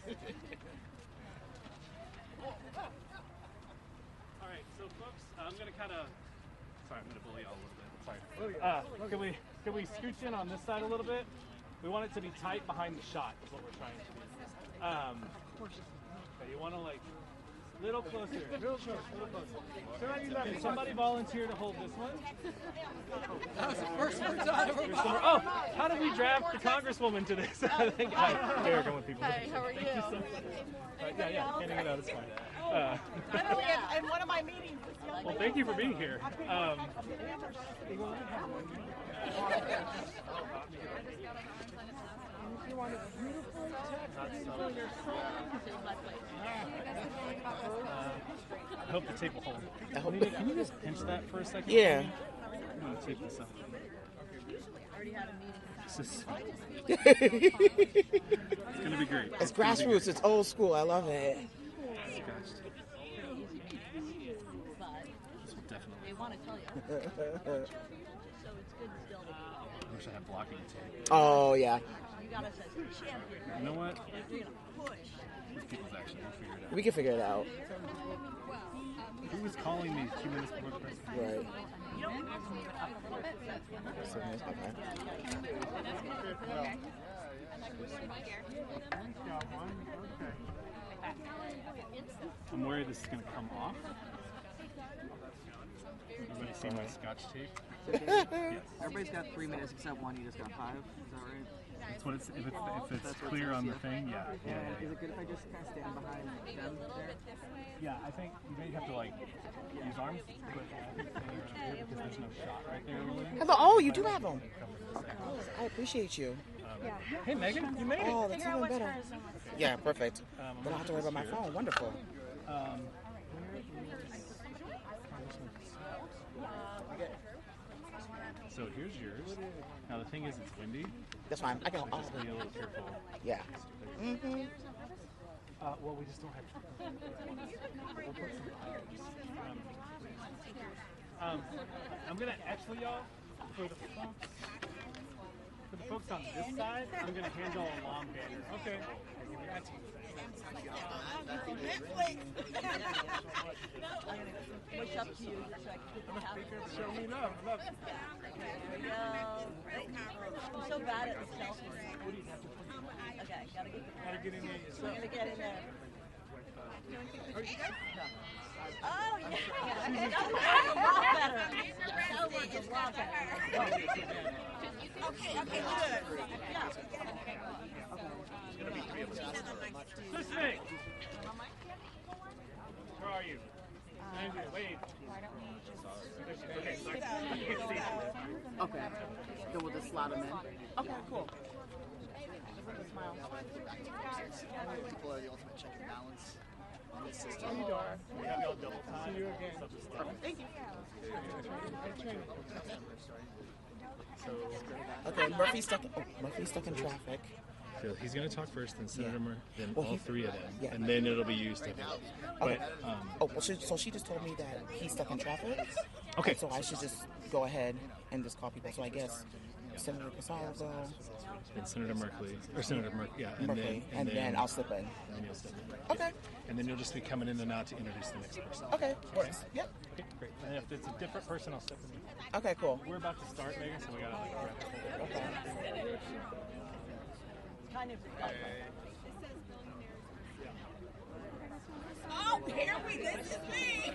All right, so folks, I'm gonna kind of. Sorry, I'm gonna bully y'all a little bit. Sorry. Can we scooch in on this side a little bit? We want it to be tight behind the shot. Is what we're trying to do. Okay, you want to like little closer. Little closer. Can somebody volunteer to hold this one? That was the first one I've ever. Oh, how did we draft the congresswoman to this? I think they're going with people. Hi, how are you? Thank you so much. Yeah, handing it out is fine. I'm in one of my meetings. Well, thank you for being here. You want it beautiful, for your I hope the tape will hold. Anita, can you just pinch that for a second? Yeah. I'm going to tape this up. This is it's going to be great. It's grassroots. It's old school. I love it. This will definitely. They want to tell you. So it's good still to be. I wish I had blocking tape. Oh, yeah. You gotta say champion. You know what? You're gonna push. These people's action. We'll figure it out. We can figure it out. Who was calling me 2 minutes before the press? Right. I'm worried this is going to come off. Everybody see my scotch tape? Yes. Everybody's got 3 minutes except one. You just got 5. Is that right? That's what it's, if it's clear on the thing, yeah. Is it good if I just kind of stand behind them there? Yeah, I think you may have to like use arms, but I think because there's no shot right there. Really. Hello. Oh, you do have them. I appreciate you. Hey, Megan, you made it. Oh, that's even better. Yeah, perfect. Then I don't have to worry about my phone. Wonderful. So here's yours. Now the thing is, it's windy. That's fine. I can. So just be a little careful. Yeah. Mm-hmm. Well, we just don't have. We'll put some I'm gonna actually, y'all, for the folks on this side, I'm gonna hand y'all a long banner. Okay. That's Push up to you so I can get the camera. Show me love. There we go. I'm so bad at the selfies. Okay, gotta get in there yourself. Gotta get in there. Oh, yeah. That works a lot better. That works a lot better. Okay, good. Yeah. Listening. Where are you? Andrew, wait. Okay. Then we'll just slot them in. Okay, cool. People are the ultimate check and balance in this system. We have y'all double time. See you again. Thank you. Okay, Murphy's stuck in traffic. So he's going to talk first, then Senator Murphy, then Well, all three of them, yeah. and then it'll be used. Okay. But Well, so she just told me that he's stuck in traffic. okay. So I should just go ahead and just call people. So I guess Senator Casalzo, And Senator Merkley, or Senator Merkley, yeah, and then I'll slip in. and then you'll step in. Okay. And then you'll just be coming in and out to introduce the next person. Okay. Works. Yep. Okay, great. And if it's a different person, I'll step in. Okay. Cool. We're about to start, Megan, so we gotta like grab it. Okay. Kind of. Oh, here we this is me.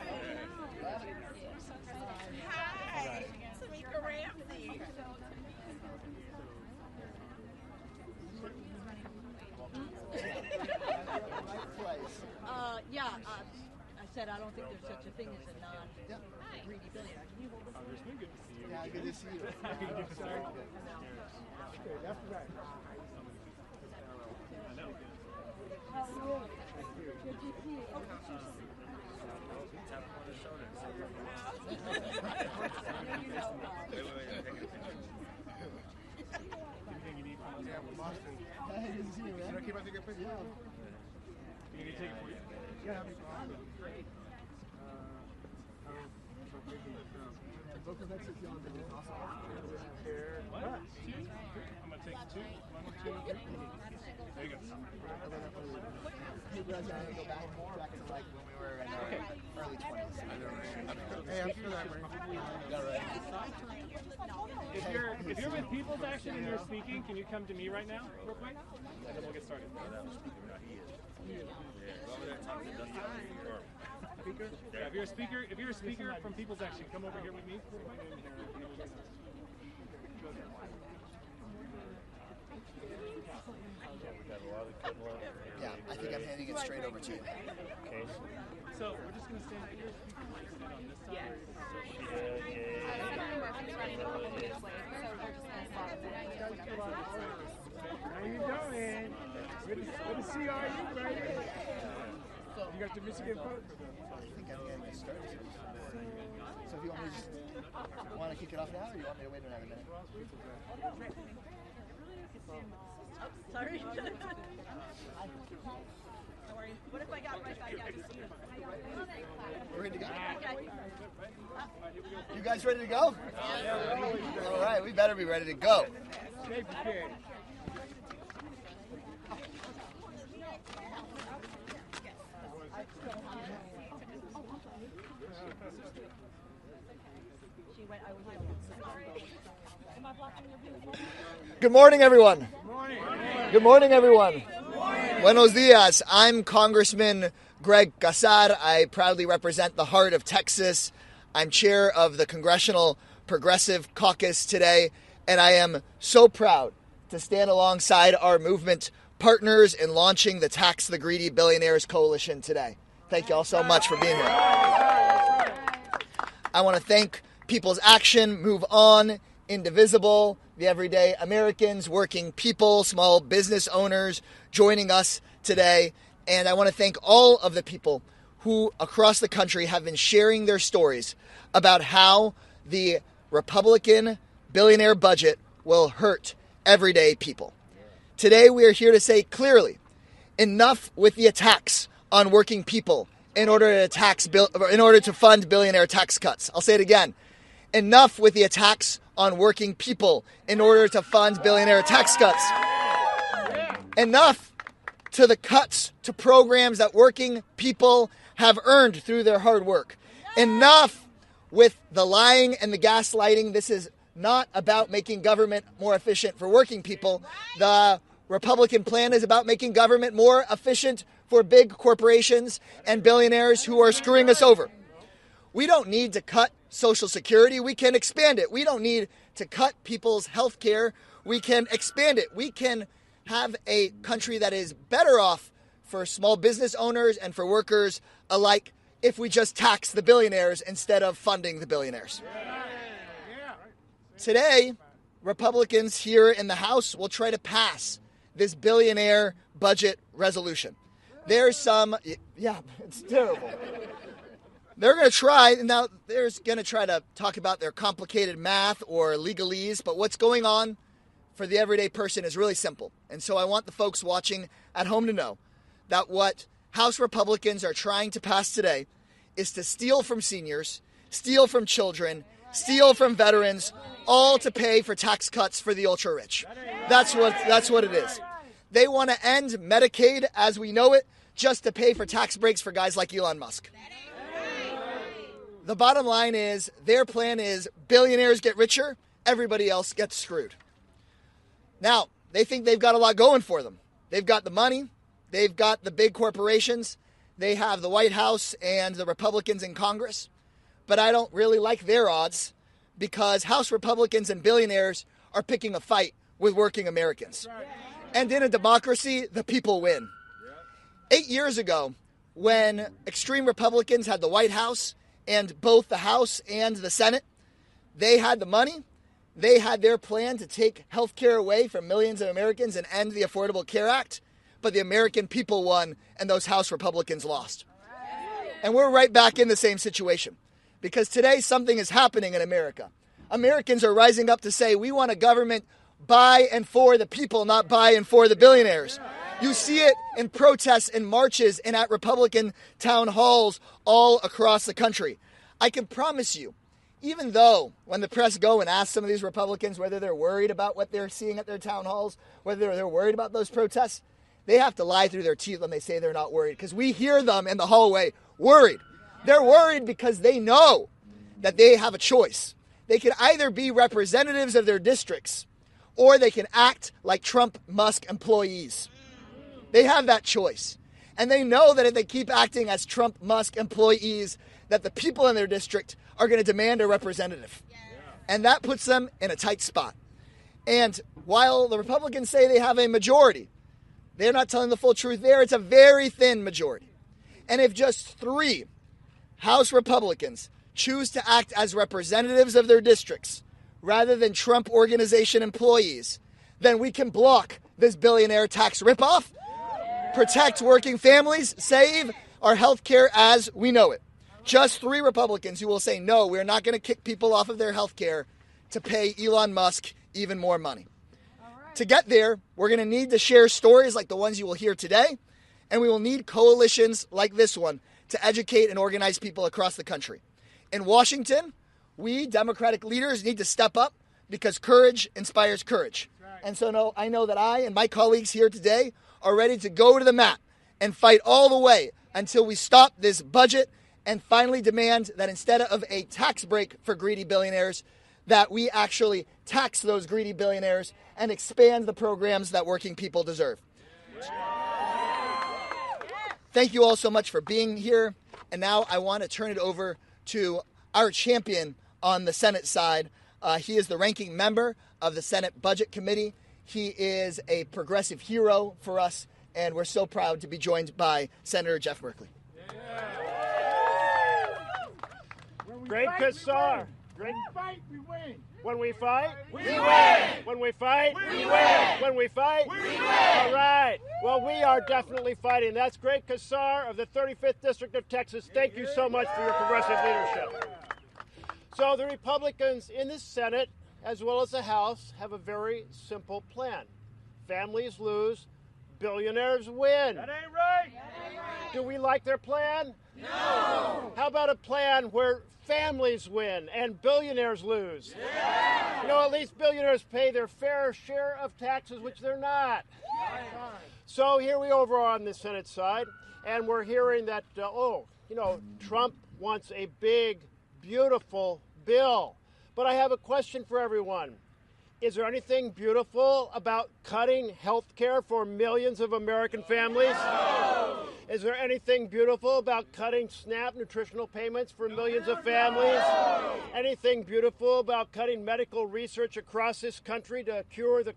Hi, Tamika Ramsey. I said I don't think there's such a thing as a non-greedy billionaire. Congressman, good to see you. Yeah, good to see you. Good to start. That's right. I know. Anything you need from us? Yeah, we're Boston. Hey, good to see you, man. Should I keep out to get pictures? You need to take it for you? Yeah. What? Two? I'm gonna take two. 1, 2, 3. There you go. Hey, guys, I want to go back to like when we were in our early 20s. Hey, I'm sure that way. If you're with People's Action and you're speaking, can you come to me right now, real quick? And then we'll get started. Yeah, if you're a speaker from People's Action, come over here with me, real quick. Yeah, I think I'm handing it straight over to you. Okay. So we're just gonna stand here. Stand on this side. How you doing? Good to see all you, baby. You got the Michigan folks? I think I'm getting it started. So if you want to kick it off now, or you want me to wait another minute? Sorry. What if I got right back out to see you? We're ready to go? You guys ready to go? All right, we better be ready to go. Good morning, everyone. Good morning, everyone. Buenos dias. I'm Congressman Greg Casar. I proudly represent the heart of Texas. I'm chair of the Congressional Progressive Caucus today, and I am so proud to stand alongside our movement partners in launching the Tax the Greedy Billionaires Coalition today. Thank you all so much for being here. I want to thank People's Action, Move On, Indivisible, the Everyday Americans, working people, small business owners joining us today. And I want to thank all of the people who across the country have been sharing their stories about how the Republican billionaire budget will hurt everyday people. Today we are here to say clearly, enough with the attacks on working people in order to fund billionaire tax cuts. I'll say it again. Enough with the attacks on working people in order to fund billionaire tax cuts. Enough to the cuts to programs that working people have earned through their hard work. Enough with the lying and the gaslighting. This is not about making government more efficient for working people. The Republican plan is about making government more efficient for big corporations and billionaires who are screwing us over. We don't need to cut Social Security. We can expand it. We don't need to cut people's health care. We can expand it. We can have a country that is better off for small business owners and for workers alike if we just tax the billionaires instead of funding the billionaires. Today, Republicans here in the House will try to pass this billionaire budget resolution. There's some, it's terrible. They're going to try to talk about their complicated math or legalese, but what's going on for the everyday person is really simple. And so I want the folks watching at home to know that what House Republicans are trying to pass today is to steal from seniors, steal from children, steal from veterans, all to pay for tax cuts for the ultra-rich. That's what it is. They want to end Medicaid as we know it just to pay for tax breaks for guys like Elon Musk. The bottom line is their plan is billionaires get richer, everybody else gets screwed. Now, they think they've got a lot going for them. They've got the money, they've got the big corporations, they have the White House and the Republicans in Congress. But I don't really like their odds because House Republicans and billionaires are picking a fight with working Americans. And in a democracy, the people win. 8 years ago, when extreme Republicans had the White House and both the House and the Senate, they had the money, they had their plan to take health care away from millions of Americans and end the Affordable Care Act, but the American people won and those House Republicans lost. And we're right back in the same situation because today something is happening in America. Americans are rising up to say we want a government by and for the people, not by and for the billionaires. You see it in protests and marches and at Republican town halls all across the country. I can promise you, even though when the press go and ask some of these Republicans whether they're worried about what they're seeing at their town halls, whether they're worried about those protests, they have to lie through their teeth when they say they're not worried, because we hear them in the hallway worried. They're worried because they know that they have a choice. They can either be representatives of their districts or they can act like Trump Musk employees. They have that choice. And they know that if they keep acting as Trump Musk employees, that the people in their district are going to demand a representative. And that puts them in a tight spot. And while the Republicans say they have a majority, they're not telling the full truth there. It's a very thin majority. And if just 3 House Republicans choose to act as representatives of their districts rather than Trump Organization employees, then we can block this billionaire tax ripoff, protect working families, save our health care as we know it. Just 3 Republicans who will say, no, we're not going to kick people off of their health care to pay Elon Musk even more money. To get there, we're going to need to share stories like the ones you will hear today, and we will need coalitions like this one to educate and organize people across the country. In Washington, we Democratic leaders need to step up because courage inspires courage. And so I know that I and my colleagues here today are ready to go to the mat and fight all the way until we stop this budget and finally demand that instead of a tax break for greedy billionaires, that we actually tax those greedy billionaires and expand the programs that working people deserve. Thank you all so much for being here. And now I want to turn it over to our champion on the Senate side. He is the ranking member of the Senate Budget Committee. He is a progressive hero for us, and we're so proud to be joined by Senator Jeff Merkley. Great Kassar. When we fight, we win. When we fight, we win. When we fight, we win. When we fight, we win. All right. Well, we are definitely fighting. That's Great Kassar of the 35th District of Texas. Thank you so much for your progressive leadership. So the Republicans in the Senate, as well as the House, have a very simple plan. Families lose, billionaires win. That ain't right. Do we like their plan? No. How about a plan where families win and billionaires lose? Yeah. You know, at least billionaires pay their fair share of taxes, which they're not. Yeah. So here we over on the Senate side, and we're hearing that, Trump wants a big, beautiful bill. But I have a question for everyone. Is there anything beautiful about cutting health care for millions of American families? No. Is there anything beautiful about cutting SNAP nutritional payments for millions of families? No. Anything beautiful about cutting medical research across this country to cure the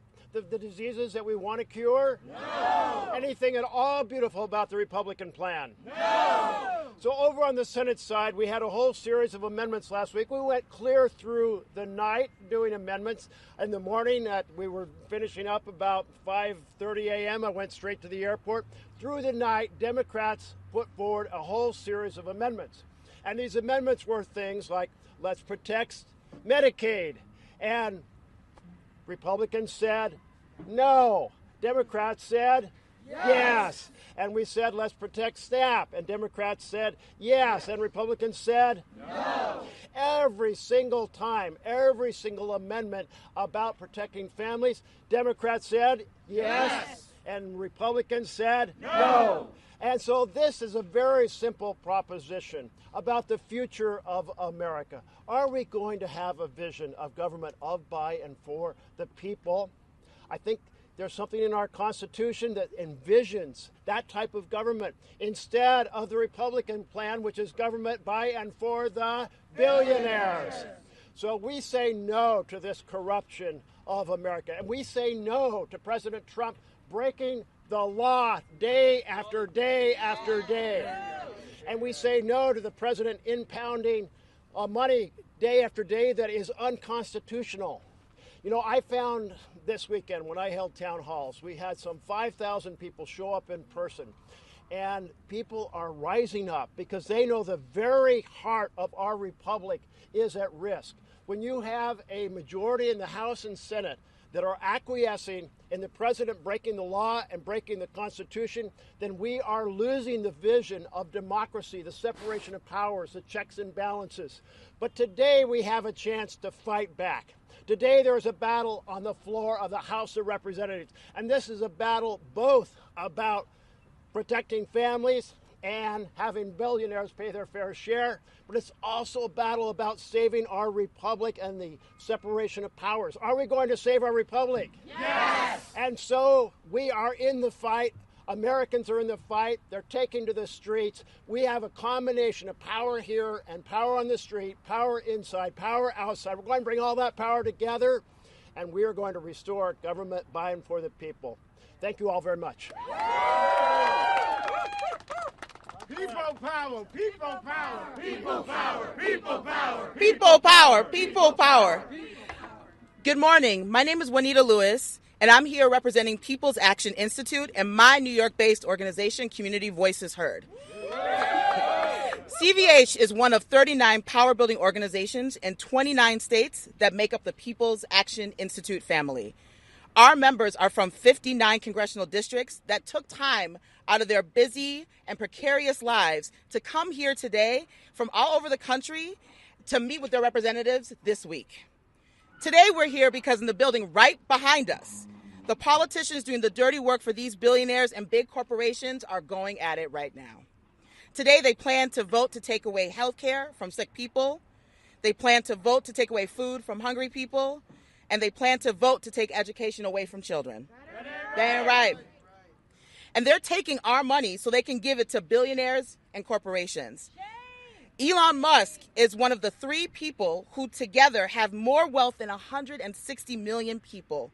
diseases that we want to cure? No. Anything at all beautiful about the Republican plan? No. So over on the Senate side, we had a whole series of amendments last week. We went clear through the night doing amendments. In the morning, we were finishing up about 5:30 a.m. I went straight to the airport. Through the night, Democrats put forward a whole series of amendments. And these amendments were things like, let's protect Medicaid. And Republicans said no. Democrats said yes. And we said, let's protect SNAP. And Democrats said yes. And Republicans said no. Every single time, every single amendment about protecting families, Democrats said yes. And Republicans said no. And so this is a very simple proposition about the future of America. Are we going to have a vision of government of, by, and for the people? I think there's something in our Constitution that envisions that type of government instead of the Republican plan, which is government by and for the billionaires. So we say no to this corruption of America. And we say no to President Trump breaking the law day after day after day. And we say no to the president impounding money day after day that is unconstitutional. You know, I found this weekend when I held town halls, we had some 5,000 people show up in person. And people are rising up because they know the very heart of our republic is at risk. When you have a majority in the House and Senate that are acquiescing in the president breaking the law and breaking the Constitution, then we are losing the vision of democracy, the separation of powers, the checks and balances. But today we have a chance to fight back. Today there is a battle on the floor of the House of Representatives, and this is a battle both about protecting families and having billionaires pay their fair share, but it's also a battle about saving our republic and the separation of powers. Are we going to save our republic? Yes! And so we are in the fight. Americans are in the fight. They're taking to the streets. We have a combination of power here and power on the street, power inside, power outside. We're going to bring all that power together, and we are going to restore government by and for the people. Thank you all very much. People power, people power, people power, people power. People power, people power. Good morning. My name is Juanita Lewis, and I'm here representing People's Action Institute and my New York-based organization, Community Voices Heard. CVH is one of 39 power-building organizations in 29 states that make up the People's Action Institute family. Our members are from 59 congressional districts that took time out of their busy and precarious lives to come here today from all over the country to meet with their representatives this week. Today we're here because in the building right behind us, the politicians doing the dirty work for these billionaires and big corporations are going at it right now. Today they plan to vote to take away health care from sick people. They plan to vote to take away food from hungry people. And they plan to vote to take education away from children. Damn right. And they're taking our money so they can give it to billionaires and corporations. Elon Musk is one of the 3 people who together have more wealth than 160 million people.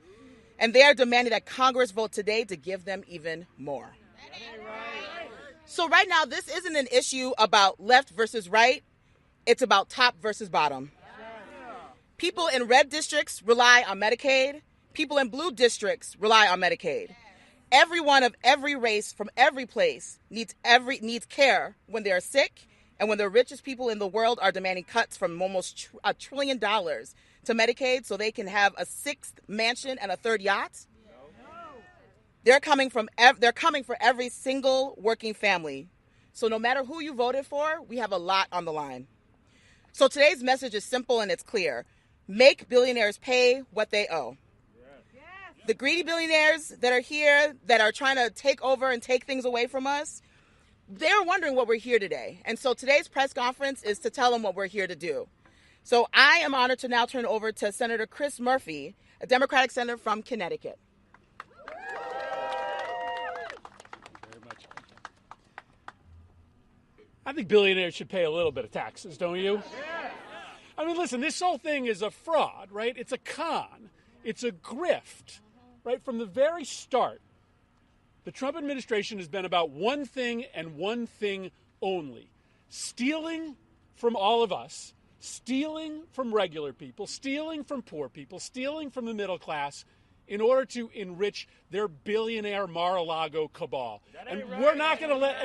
And they are demanding that Congress vote today to give them even more. So right now, this isn't an issue about left versus right. It's about top versus bottom. People in red districts rely on Medicaid. People in blue districts rely on Medicaid. Everyone of every race from every place needs care when they are sick and when the richest people in the world are demanding cuts from almost $1 trillion to Medicaid so they can have a 6th mansion and a 3rd yacht. They're coming for every single working family. So no matter who you voted for, we have a lot on the line. So today's message is simple and it's clear. Make billionaires pay what they owe. Yes. The greedy billionaires that are here, that are trying to take over and take things away from us, they're wondering what we're here today. And so today's press conference is to tell them what we're here to do. So I am honored to now turn over to Senator Chris Murphy, a Democratic senator from Connecticut. Very much. I think billionaires should pay a little bit of taxes, don't you? I mean, listen, this whole thing is a fraud, right? It's a con. It's a grift, right? From the very start, the Trump administration has been about one thing and one thing only: stealing from all of us, stealing from regular people, stealing from poor people, stealing from the middle class in order to enrich their billionaire Mar-a-Lago cabal. And we're not going to let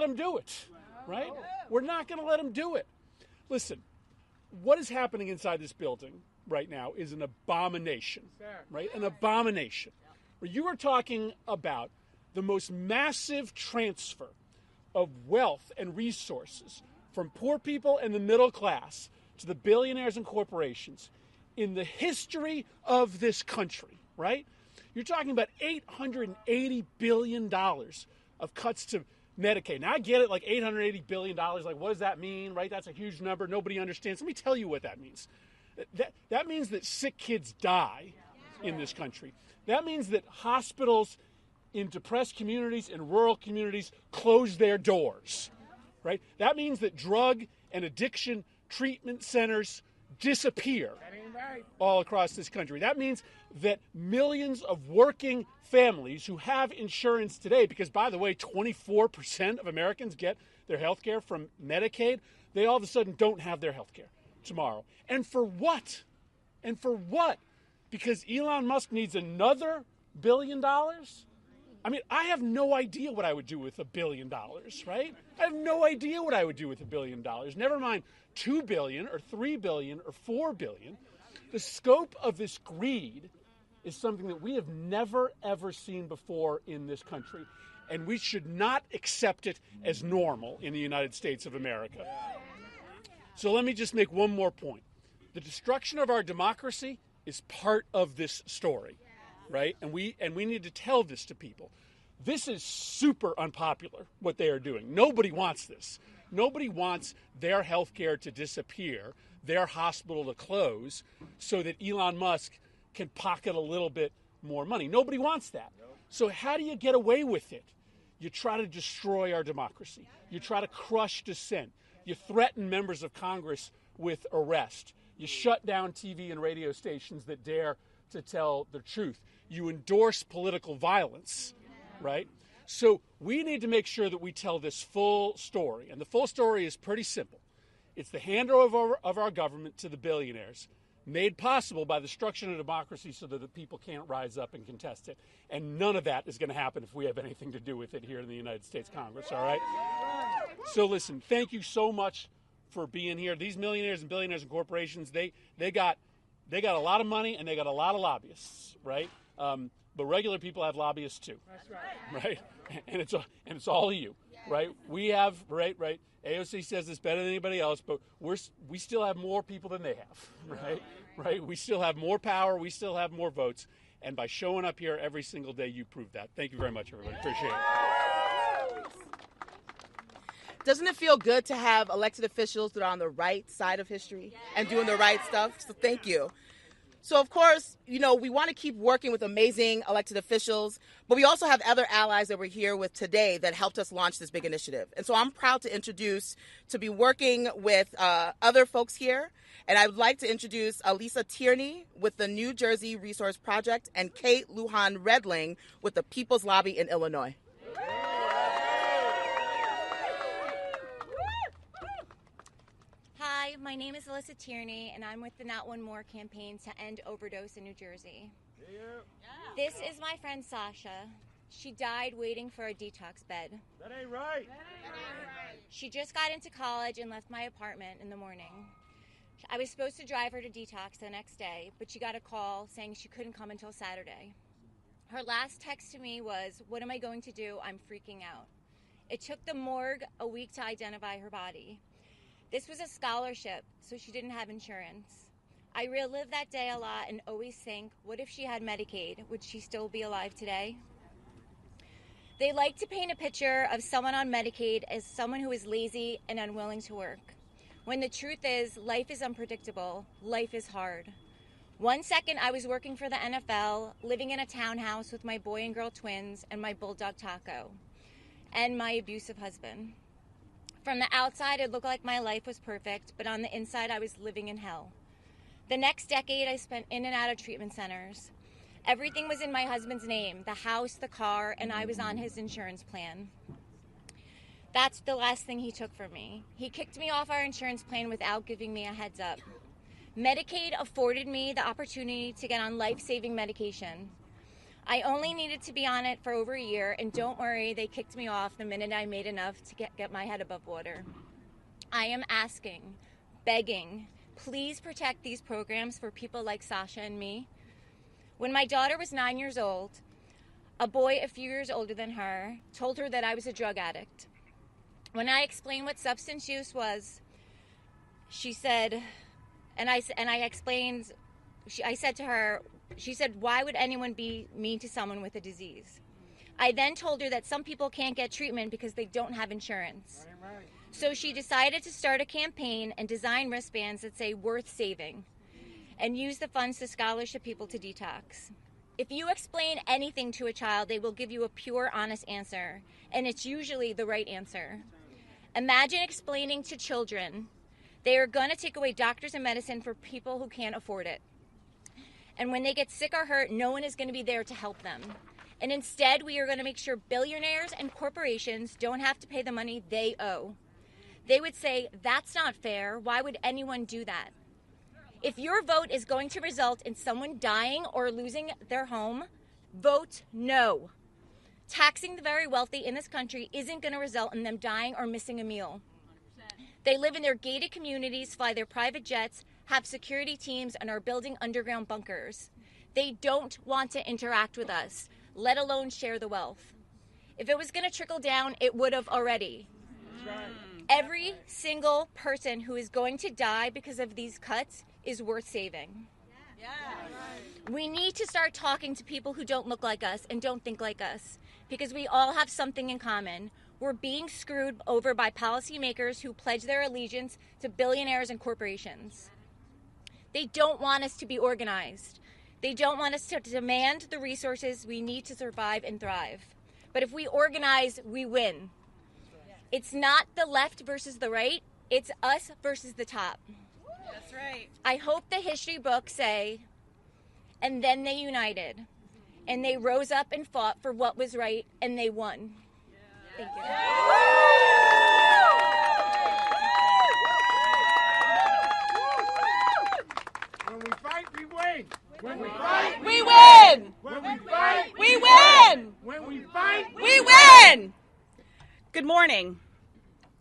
them do it, right? We're not going to let them do it. Listen. What is happening inside this building right now is an abomination, right? An abomination. Where you are talking about the most massive transfer of wealth and resources from poor people and the middle class to the billionaires and corporations in the history of this country, right? You're talking about $880 billion of cuts to Medicaid. Now, I get it, like $880 billion, like what does that mean, right? That's a huge number. Nobody understands. Let me tell you what that means. That means that sick kids die in this country. That means that hospitals in depressed communities and rural communities close their doors, right? That means that drug and addiction treatment centers disappear all across this country. That means that millions of working families who have insurance today, because, by the way, 24% of Americans get their health care from Medicaid, they all of a sudden don't have their health care tomorrow. And for what? And for what? Because Elon Musk needs another $1 billion? I mean, I have no idea what I would do with $1 billion, right? I have no idea what I would do with $1 billion. Never mind $2 billion or $3 billion or $4 billion. The scope of this greed is something that we have never, ever seen before in this country. And we should not accept it as normal in the United States of America. So let me just make one more point. The destruction of our democracy is part of this story, right? And we need to tell this to people. This is super unpopular, what they are doing. Nobody wants this. Nobody wants their health care to disappear, their hospital to close, so that Elon Musk can pocket a little bit more money. Nobody wants that. So how do you get away with it? You try to destroy our democracy. You try to crush dissent. You threaten members of Congress with arrest. You shut down TV and radio stations that dare to tell the truth. You endorse political violence, right? So we need to make sure that we tell this full story. And the full story is pretty simple. It's the handover of our government to the billionaires, made possible by the destruction of democracy so that the people can't rise up and contest it. And none of that is going to happen if we have anything to do with it here in the United States Congress, all right? So listen, thank you so much for being here. These millionaires and billionaires and corporations, they got a lot of money and they got a lot of lobbyists, right? But regular people have lobbyists too. That's right. Right? And it's all of you, right? We have, right? AOC says it's better than anybody else, but we still have more people than they have, right? Right? We still have more power. We still have more votes. And by showing up here every single day, you prove that. Thank you very much, everybody. Appreciate it. Doesn't it feel good to have elected officials that are on the right side of history and doing the right stuff? So thank you. So, of course, we want to keep working with amazing elected officials, but we also have other allies that we're here with today that helped us launch this big initiative. And so I'm proud to be working with other folks here. And I would like to introduce Lisa Tierney with the New Jersey Resource Project and Kate Lujan Redling with the People's Lobby in Illinois. Hi, my name is Alyssa Tierney, and I'm with the Not One More campaign to end overdose in New Jersey. Yeah. This is my friend Sasha. She died waiting for a detox bed. That ain't right. She just got into college and left my apartment in the morning. I was supposed to drive her to detox the next day, but she got a call saying she couldn't come until Saturday. Her last text to me was, "What am I going to do? I'm freaking out." It took the morgue a week to identify her body. This was a scholarship, so she didn't have insurance. I relive that day a lot and always think, what if she had Medicaid? Would she still be alive today? They like to paint a picture of someone on Medicaid as someone who is lazy and unwilling to work, when the truth is, life is unpredictable, life is hard. 1 second I was working for the NFL, living in a townhouse with my boy and girl twins and my bulldog Taco, and my abusive husband. From the outside, it looked like my life was perfect, but on the inside, I was living in hell. The next decade, I spent in and out of treatment centers. Everything was in my husband's name, the house, the car, and I was on his insurance plan. That's the last thing he took from me. He kicked me off our insurance plan without giving me a heads up. Medicaid afforded me the opportunity to get on life-saving medication. I only needed to be on it for over a year, and don't worry, they kicked me off the minute I made enough to get my head above water. I am asking, begging, please protect these programs for people like Sasha and me. When my daughter was 9 years old, a boy a few years older than her told her that I was a drug addict. When I explained what substance use was, she said, I said to her, she said, why would anyone be mean to someone with a disease? I then told her that some people can't get treatment because they don't have insurance. Right. So she decided to start a campaign and design wristbands that say worth saving and use the funds to scholarship people to detox. If you explain anything to a child, they will give you a pure, honest answer, and it's usually the right answer. Imagine explaining to children they are going to take away doctors and medicine for people who can't afford it. And when they get sick or hurt, no one is going to be there to help them. And instead, we are going to make sure billionaires and corporations don't have to pay the money they owe. They would say, that's not fair. Why would anyone do that? If your vote is going to result in someone dying or losing their home, vote no. Taxing the very wealthy in this country isn't going to result in them dying or missing a meal. They live in their gated communities, fly their private jets, have security teams, and are building underground bunkers. They don't want to interact with us, let alone share the wealth. If it was going to trickle down, it would have already. Every single person who is going to die because of these cuts is worth saving. We need to start talking to people who don't look like us and don't think like us, because we all have something in common. We're being screwed over by policymakers who pledge their allegiance to billionaires and corporations. They don't want us to be organized. They don't want us to demand the resources we need to survive and thrive. But if we organize, we win. It's not the left versus the right. It's us versus the top. That's right. I hope the history books say, and then they united, and they rose up and fought for what was right, and they won. Thank you. When we fight, we win. When we fight, We win! when we fight, We win! when we fight, We win! Good morning.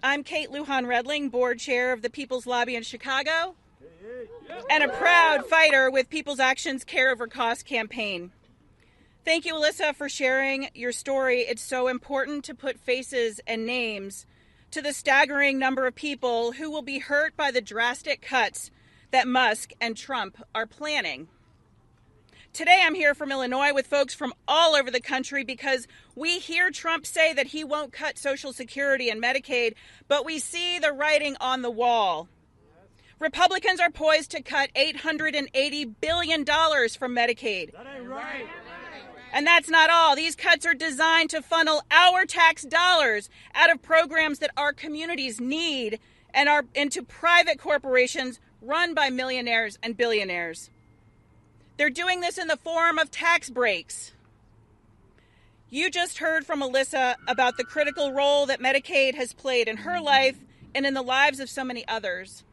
I'm Kate Lujan Redling, board chair of the People's Lobby in Chicago, and a proud fighter with People's Action's Care Over Cost campaign. Thank you, Alyssa, for sharing your story. It's so important to put faces and names to the staggering number of people who will be hurt by the drastic cuts that Musk and Trump are planning. Today, I'm here from Illinois with folks from all over the country because we hear Trump say that he won't cut Social Security and Medicaid, but we see the writing on the wall. Republicans are poised to cut $880 billion from Medicaid. that ain't right. And that's not all. These cuts are designed to funnel our tax dollars out of programs that our communities need and are into private corporations run by millionaires and billionaires. They're doing this in the form of tax breaks. You just heard from Alyssa about the critical role that Medicaid has played in her life and in the lives of so many others.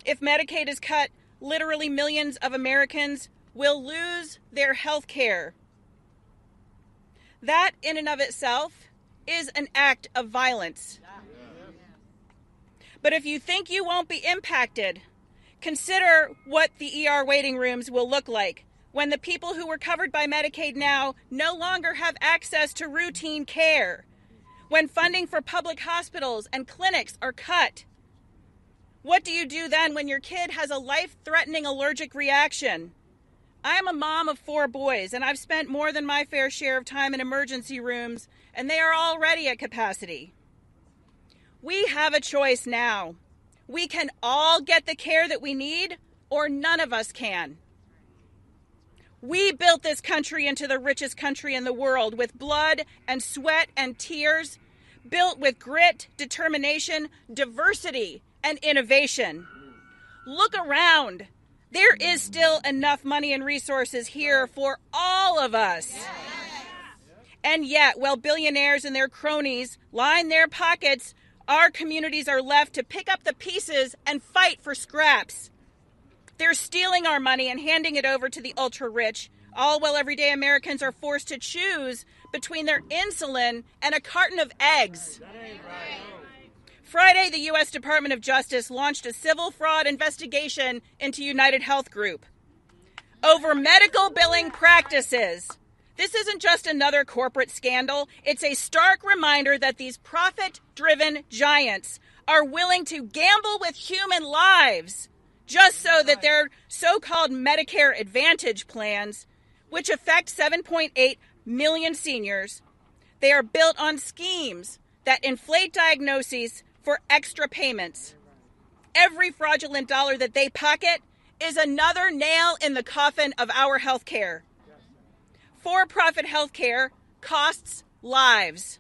If Medicaid is cut, literally millions of Americans will lose their health care. That in and of itself is an act of violence. But if you think you won't be impacted, consider what the ER waiting rooms will look like when the people who were covered by Medicaid now no longer have access to routine care, when funding for public hospitals and clinics are cut. What do you do then when your kid has a life-threatening allergic reaction? I am a mom of 4 boys, and I've spent more than my fair share of time in emergency rooms, and they are already at capacity. We have a choice now. We can all get the care that we need, or none of us can. We built this country into the richest country in the world with blood and sweat and tears, built with grit, determination, diversity, and innovation. Look around. There is still enough money and resources here for all of us. And yet, while billionaires and their cronies line their pockets, our communities are left to pick up the pieces and fight for scraps. They're stealing our money and handing it over to the ultra-rich, all while everyday Americans are forced to choose between their insulin and a carton of eggs. Friday, the U.S. Department of Justice launched a civil fraud investigation into United Health Group over medical billing practices. This isn't just another corporate scandal. It's a stark reminder that these profit-driven giants are willing to gamble with human lives just so that their so-called Medicare Advantage plans, which affect 7.8 million seniors, they are built on schemes that inflate diagnoses for extra payments. Every fraudulent dollar that they pocket is another nail in the coffin of our health care. For-profit health care costs lives.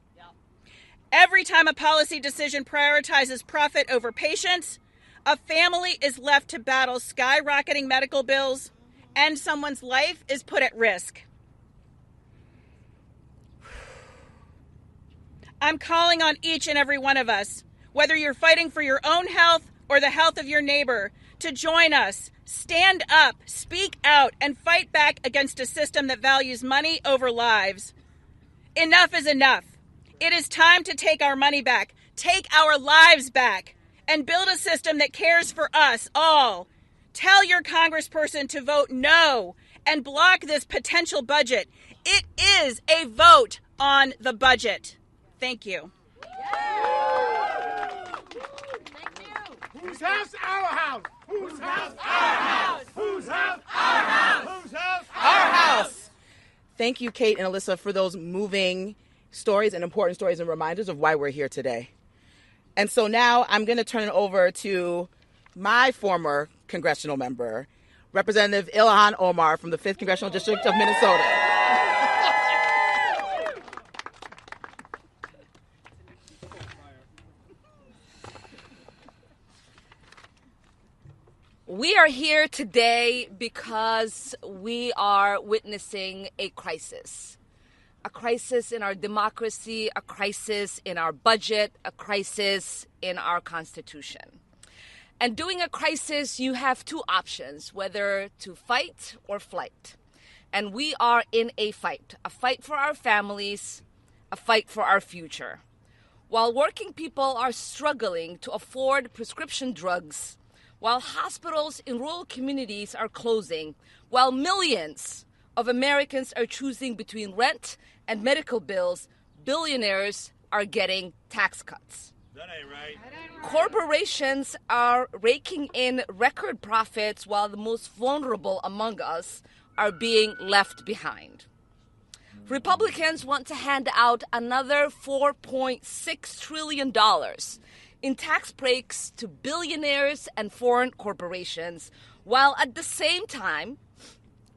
Every time a policy decision prioritizes profit over patients, a family is left to battle skyrocketing medical bills, and someone's life is put at risk. I'm calling on each and every one of us, whether you're fighting for your own health or the health of your neighbor, to join us, stand up, speak out, and fight back against a system that values money over lives. Enough is enough. It is time to take our money back, take our lives back, and build a system that cares for us all. Tell your congressperson to vote no and block this potential budget. It is a vote on the budget. Thank you. Whose house? Our house. Whose house? Our house. Whose house? Our house. Whose house? Our house. Thank you, Kate and Alyssa, for those moving stories and important stories and reminders of why we're here today. And so now I'm going to turn it over to my former congressional member, Representative Ilhan Omar from the 5th Congressional District of Minnesota. We are here today because we are witnessing a crisis in our democracy, a crisis in our budget, a crisis in our Constitution. And during a crisis, you have two options, whether to fight or flight. And we are in a fight for our families, a fight for our future. While working people are struggling to afford prescription drugs, while hospitals in rural communities are closing, while millions of Americans are choosing between rent and medical bills, billionaires are getting tax cuts. That ain't right. Corporations are raking in record profits while the most vulnerable among us are being left behind. Republicans want to hand out another $4.6 trillion in tax breaks to billionaires and foreign corporations, while at the same time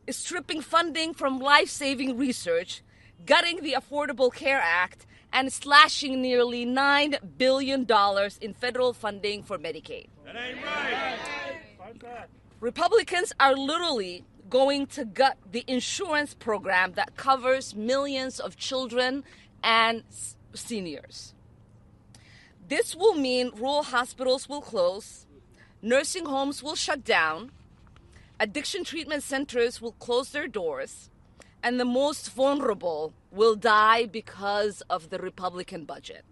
stripping funding from life-saving research, gutting the Affordable Care Act, and slashing nearly $9 billion in federal funding for Medicaid. That ain't right. Republicans are literally going to gut the insurance program that covers millions of children and seniors. This will mean rural hospitals will close, nursing homes will shut down, addiction treatment centers will close their doors, and the most vulnerable will die because of the Republican budget.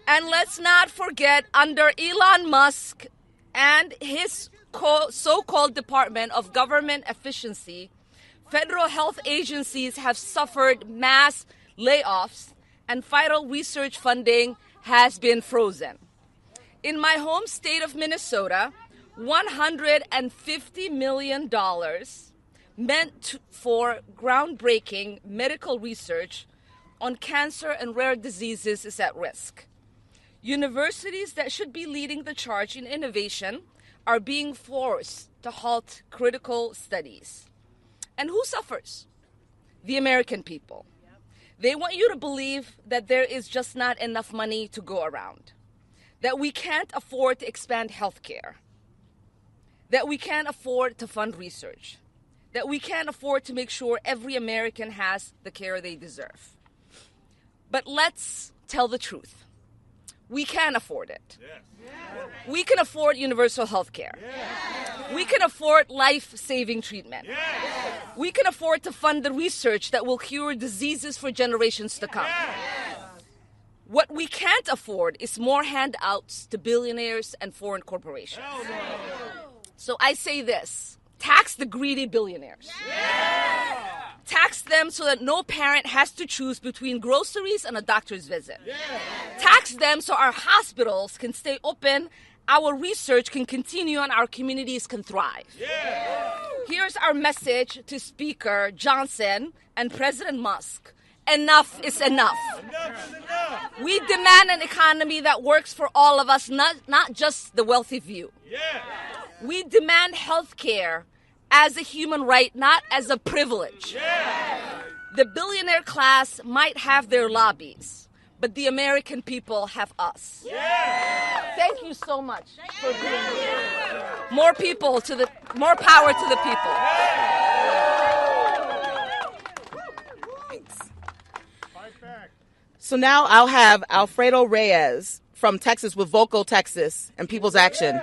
And let's not forget, under Elon Musk and his so-called Department of Government Efficiency, federal health agencies have suffered mass layoffs and vital research funding has been frozen. In my home state of Minnesota, $150 million meant for groundbreaking medical research on cancer and rare diseases is at risk. Universities that should be leading the charge in innovation are being forced to halt critical studies. And who suffers? The American people. They want you to believe that there is just not enough money to go around, that we can't afford to expand healthcare, that we can't afford to fund research, that we can't afford to make sure every American has the care they deserve. But let's tell the truth. We can afford it. Yes. We can afford universal health care. Yes. We can afford life-saving treatment. Yes. We can afford to fund the research that will cure diseases for generations to come. Yes. What we can't afford is more handouts to billionaires and foreign corporations. No. So I say this, tax the greedy billionaires. Yes. Tax them so that no parent has to choose between groceries and a doctor's visit. Yeah. Tax them so our hospitals can stay open, our research can continue, and our communities can thrive. Yeah. Here's our message to Speaker Johnson and President Musk. Enough is enough. Enough is enough. We demand an economy that works for all of us, not just the wealthy few. Yeah. We demand health care as a human right, not as a privilege. Yeah. The billionaire class might have their lobbies, but the American people have us. Yeah. Thank you so much for being here. More power to the people. Thanks. So now I'll have Alfredo Reyes from Texas with Vocal Texas and People's Action.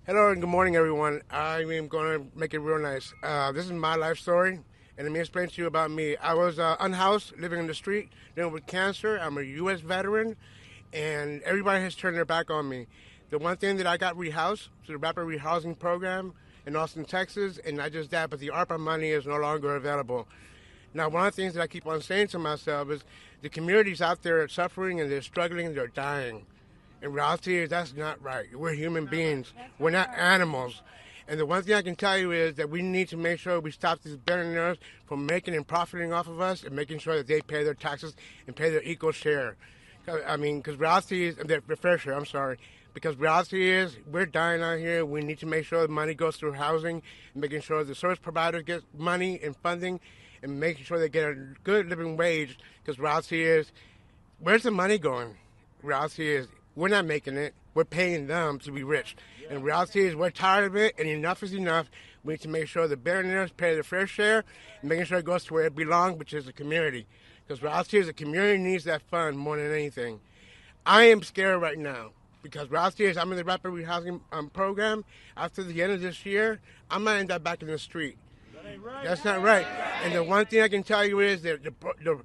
Hello and good morning, everyone. I am going to make it real nice. This is my life story, and let me explain to you about me. I was unhoused, living in the street, dealing with cancer. I'm a U.S. veteran, and everybody has turned their back on me. The one thing that I got rehoused through the rapid rehousing program in Austin, Texas, and not just that, but the ARPA money is no longer available. Now, one of the things that I keep on saying to myself is the communities out there are suffering and they're struggling and they're dying. In reality, is that's not right. We're human beings. We're not animals. And the one thing I can tell you is that we need to make sure we stop these billionaires from making and profiting off of us and making sure that they pay their taxes and pay their equal share. I mean, because reality is, their fair share, I'm sorry. Because reality is, we're dying out here. We need to make sure the money goes through housing, and making sure the service providers get money and funding, and making sure they get a good living wage. Because reality is, where's the money going? Reality is, we're not making it. We're paying them to be rich. And reality is, we're tired of it, and enough is enough. We need to make sure the billionaires pay their fair share, and making sure it goes to where it belongs, which is the community. Because reality is, the community needs that fund more than anything. I am scared right now. Because reality is, I'm in the rapid rehousing program. After the end of this year, I might end up back in the street. That ain't right. That's not right. And the one thing I can tell you is that the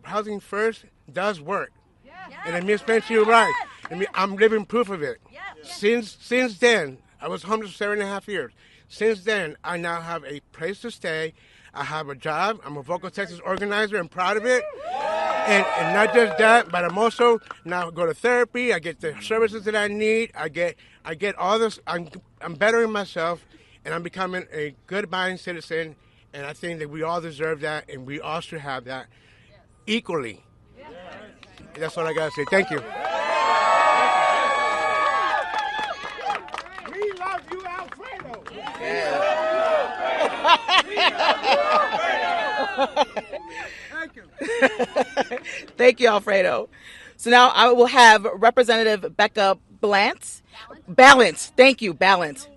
housing first does work. Yeah. And let me explain to you right. I'm living proof of it. Yeah. Since then, I was homeless for 7.5 years. Since then, I now have a place to stay. I have a job. I'm a Vocal Texas organizer. I'm proud of it. And not just that, but I'm also now go to therapy. I get the services that I need. I get all this. I'm bettering myself, and I'm becoming a good abiding citizen. And I think that we all deserve that, and we all should have that equally. That's all I gotta say. Thank you. We love you, Alfredo. Thank you. Thank you, Alfredo. So now I will have Representative Becca Balance. Thank you. Balance.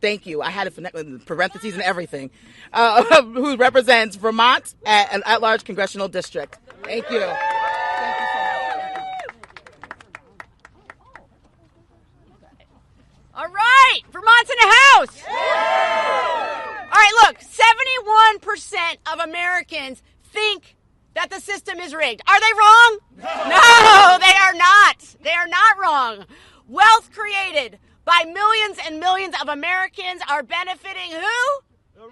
Thank you. I had it in parentheses and everything. Who represents Vermont at an at-large congressional district. Thank you. All right, Vermont's in the house. All right, look, 71% of Americans think that the system is rigged. Are they wrong? No, they are not. They are not wrong. Wealth created by millions and millions of Americans are benefiting who? The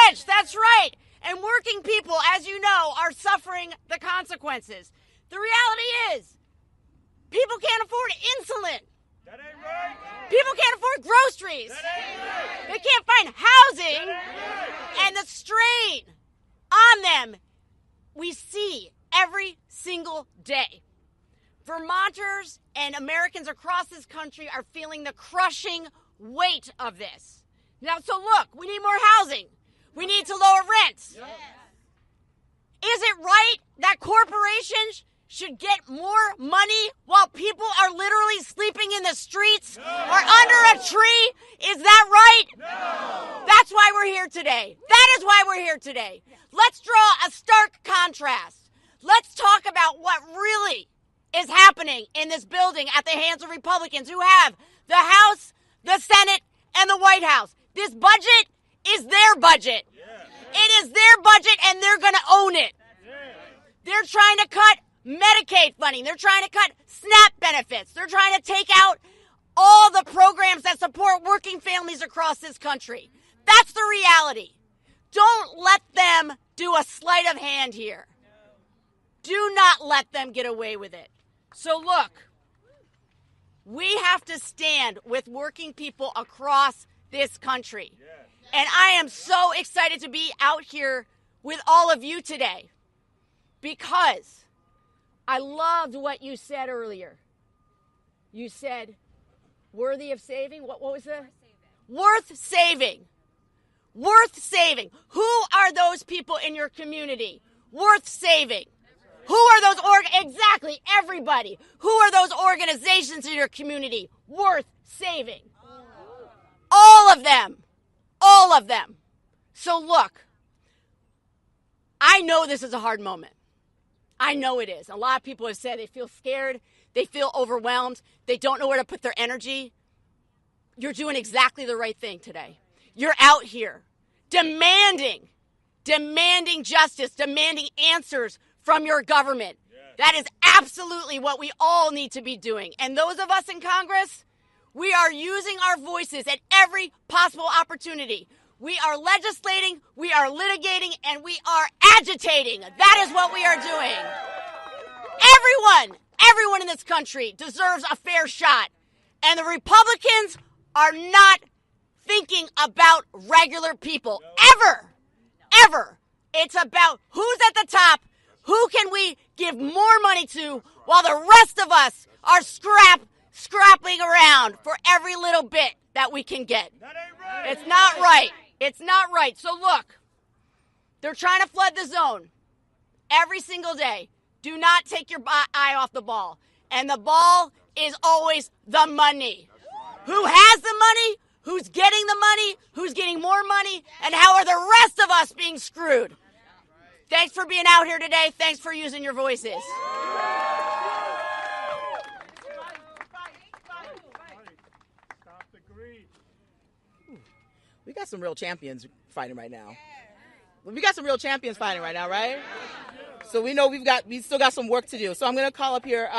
rich. That's right. And working people, as you know, are suffering the consequences. The reality is, people can't afford insulin. That ain't right. People can't afford groceries. That ain't right. They can't find housing. That ain't right. And the strain on them we see every single day. Vermonters and Americans across this country are feeling the crushing weight of this. Now, so look, we need more housing. We need to lower rents. Yes. Is it right that corporations should get more money while people are literally sleeping in the streets or under a tree? Is that right? No. That's why we're here today. That is why we're here today. Let's draw a stark contrast. Let's talk about what really is happening in this building at the hands of Republicans who have the House, the Senate, and the White House. This budget is their budget. It is their budget, and they're going to own it. They're trying to cut Medicaid funding. They're trying to cut SNAP benefits. They're trying to take out all the programs that support working families across this country. That's the reality. Don't let them do a sleight of hand here. Do not let them get away with it. So look, we have to stand with working people across this country. And I am so excited to be out here with all of you today because I loved what you said earlier. You said, worthy of saving? What was that? Worth saving. Worth saving. Who are those people in your community? Worth saving. Who are those exactly, everybody. Who are those organizations in your community worth saving? All of them. All of them. So look, I know this is a hard moment. I know it is. A lot of people have said they feel scared. They feel overwhelmed. They don't know where to put their energy. You're doing exactly the right thing today. You're out here demanding justice, demanding answers from your government. That is absolutely what we all need to be doing. And those of us in Congress, we are using our voices at every possible opportunity. We are legislating, we are litigating, and we are agitating. That is what we are doing. Everyone in this country deserves a fair shot. And the Republicans are not thinking about regular people. Ever. It's about who's at the top, who can we give more money to, while the rest of us are scrapping around for every little bit that we can get. It's not right. It's not right. So look, they're trying to flood the zone every single day. Do not take your eye off the ball. And the ball is always the money. Who has the money? Who's getting the money? Who's getting more money? And how are the rest of us being screwed? Thanks for being out here today. Thanks for using your voices. We got some real champions fighting right now. We got some real champions fighting right now, right? So we know we still got some work to do. So I'm going to call up here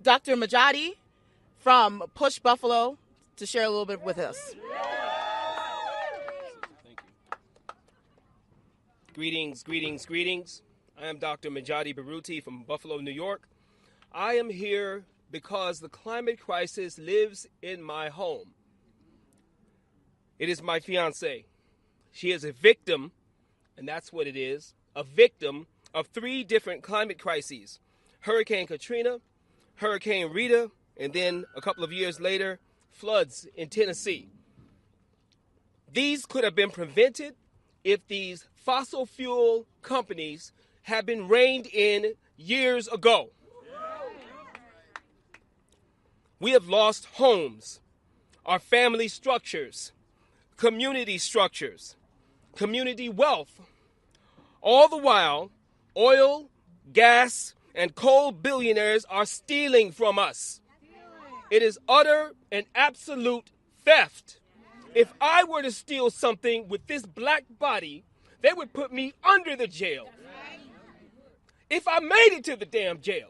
Dr. Majati from Push Buffalo to share a little bit with us. Thank you. Greetings. I am Dr. Majati Baruti from Buffalo, New York. I am here because the climate crisis lives in my home. It is my fiancée. She is a victim, and that's what it is, a victim of 3 different climate crises: Hurricane Katrina, Hurricane Rita, and then a couple of years later, floods in Tennessee. These could have been prevented if these fossil fuel companies had been reined in years ago. We have lost homes, our family structures, community structures, community wealth. All the while, oil, gas, and coal billionaires are stealing from us. It is utter and absolute theft. If I were to steal something with this black body, they would put me under the jail. If I made it to the damn jail.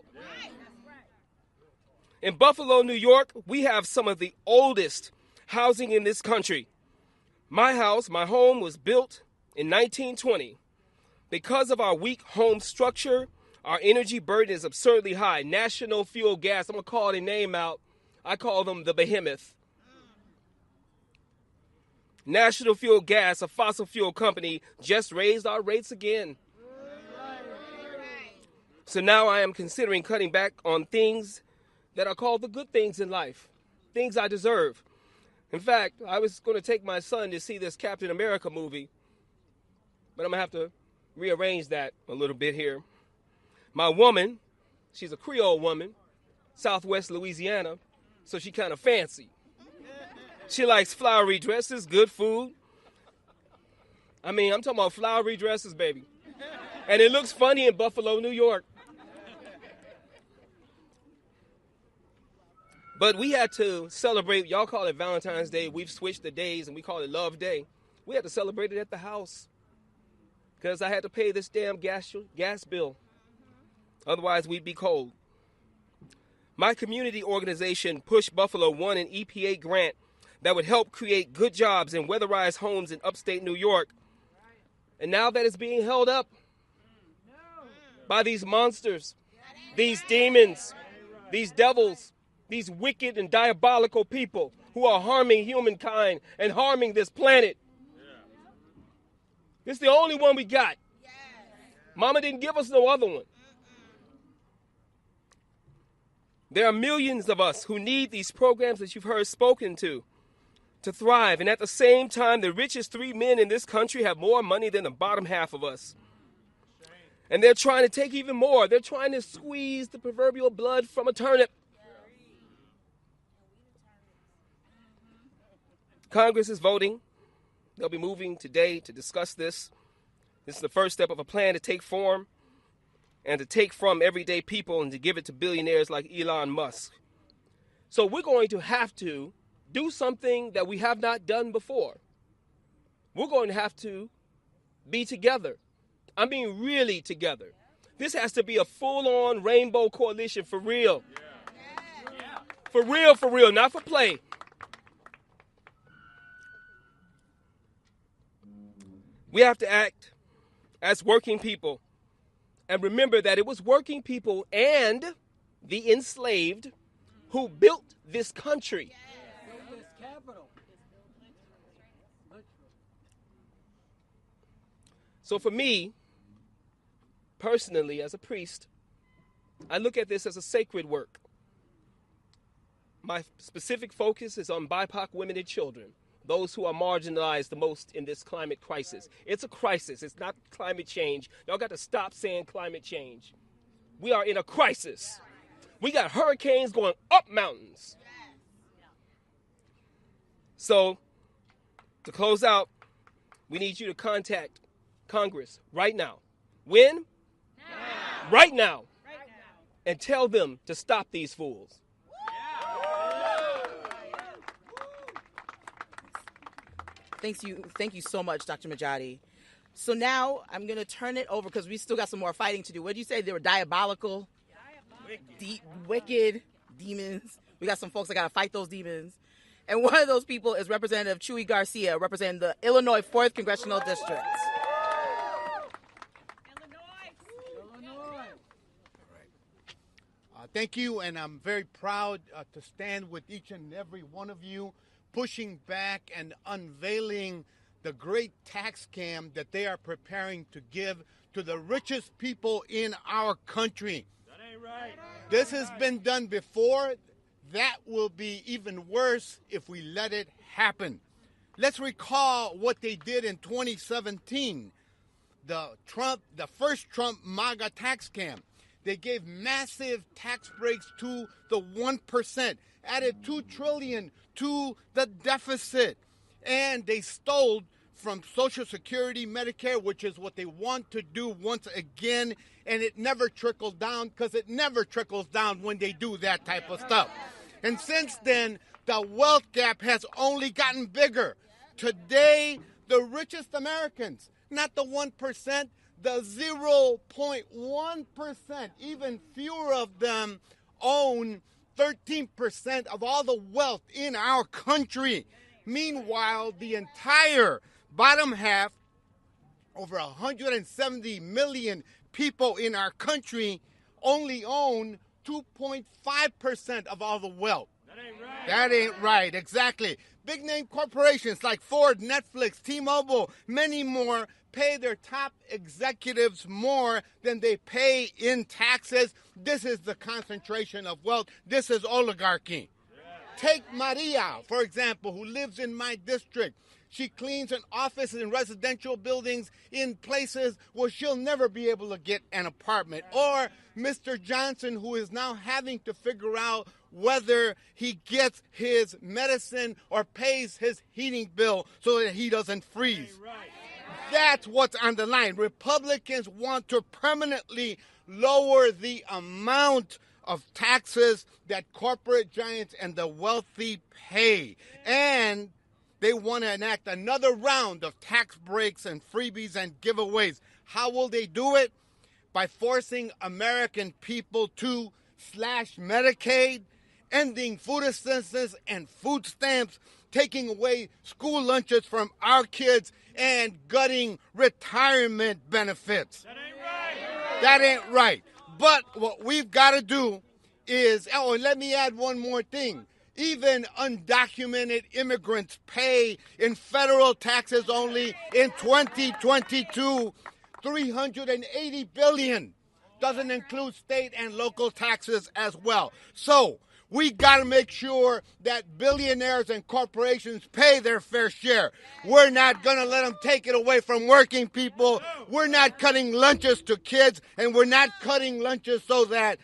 In Buffalo, New York, we have some of the oldest housing in this country. My home was built in 1920. Because of our weak home structure, our energy burden is absurdly high. National Fuel Gas, I'm going to call their name out. I call them the behemoth. National Fuel Gas, a fossil fuel company, just raised our rates again. So now I am considering cutting back on things that are called the good things in life, things I deserve. In fact, I was going to take my son to see this Captain America movie, but I'm going to have to rearrange that a little bit here. My woman, she's a Creole woman, Southwest Louisiana, so she kind of fancy. She likes flowery dresses, good food. I'm talking about flowery dresses, baby. And it looks funny in Buffalo, New York. But we had to celebrate, y'all call it Valentine's Day, we've switched the days and we call it Love Day. We had to celebrate it at the house because I had to pay this damn gas bill. Otherwise, we'd be cold. My community organization, Push Buffalo, won an EPA grant that would help create good jobs and weatherized homes in upstate New York. And now that it's being held up by these monsters, these demons, these devils, these wicked and diabolical people who are harming humankind and harming this planet. This is the only one we got. Mama didn't give us no other one. There are millions of us who need these programs that you've heard spoken to thrive. And at the same time, the richest 3 men in this country have more money than the bottom half of us. And they're trying to take even more. They're trying to squeeze the proverbial blood from a turnip. Congress is voting. They'll be moving today to discuss this. This is the first step of a plan to take form and to take from everyday people and to give it to billionaires like Elon Musk. So we're going to have to do something that we have not done before. We're going to have to be together. I mean really together. This has to be a full-on rainbow coalition for real. For real, not for play. We have to act as working people and remember that it was working people and the enslaved who built this country. So for me, personally, as a priest, I look at this as a sacred work. My specific focus is on BIPOC women and children, those who are marginalized the most in this climate crisis. It's a crisis. It's not climate change. Y'all got to stop saying climate change. We are in a crisis. We got hurricanes going up mountains. So, to close out, we need you to contact Congress right now. When? Now. Right now. And tell them to stop these fools. Thank you so much, Dr. Majati. So now I'm going to turn it over because we still got some more fighting to do. What did you say? They were diabolical, wicked demons. We got some folks that got to fight those demons. And one of those people is Representative Chuy Garcia, representing the Illinois 4th Congressional District. Thank you, and I'm very proud to stand with each and every one of you, pushing back and unveiling the great tax scam that they are preparing to give to the richest people in our country. That ain't right. This has been done before. That will be even worse if we let it happen. Let's recall what they did in 2017, the first Trump MAGA tax scam. They gave massive tax breaks to the 1%, added $2 trillion to the deficit, and they stole from Social Security, Medicare, which is what they want to do once again, and it never trickled down because it never trickles down when they do that type of stuff. And since then, the wealth gap has only gotten bigger. Today, the richest Americans, not the 1%, the 0.1%, even fewer of them own 13% of all the wealth in our country. Meanwhile, the entire bottom half, over 170 million people in our country, only own 2.5% of all the wealth. That ain't right. That ain't right, exactly. Big name corporations like Ford, Netflix, T-Mobile, many more pay their top executives more than they pay in taxes. This is the concentration of wealth. This is oligarchy. Take Maria, for example, who lives in my district. She cleans an office in residential buildings in places where she'll never be able to get an apartment. Or Mr. Johnson, who is now having to figure out whether he gets his medicine or pays his heating bill so that he doesn't freeze. That's what's on the line. Republicans want to permanently lower the amount of taxes that corporate giants and the wealthy pay. And they want to enact another round of tax breaks and freebies and giveaways. How will they do it? By forcing American people to slash Medicaid, ending food assistance and food stamps, taking away school lunches from our kids, and gutting retirement benefits. That ain't right. That ain't right. But what we've got to do is, oh, and let me add one more thing. Even undocumented immigrants pay in federal taxes only in 2022 $380 billion. Doesn't include state and local taxes as well. So we got to make sure that billionaires and corporations pay their fair share. We're not going to let them take it away from working people. We're not cutting lunches to kids, and we're not cutting lunches so that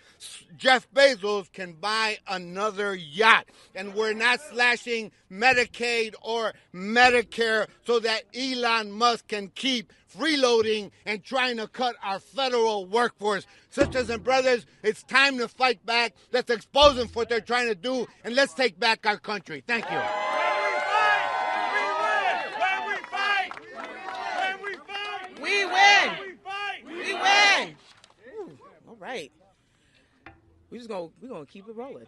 Jeff Bezos can buy another yacht. And we're not slashing Medicaid or Medicare so that Elon Musk can keep freeloading and trying to cut our federal workforce. Sisters and brothers, it's time to fight back. Let's expose them for what they're trying to do, and let's take back our country. Thank you. We win. We win. right. We're gonna keep it rolling.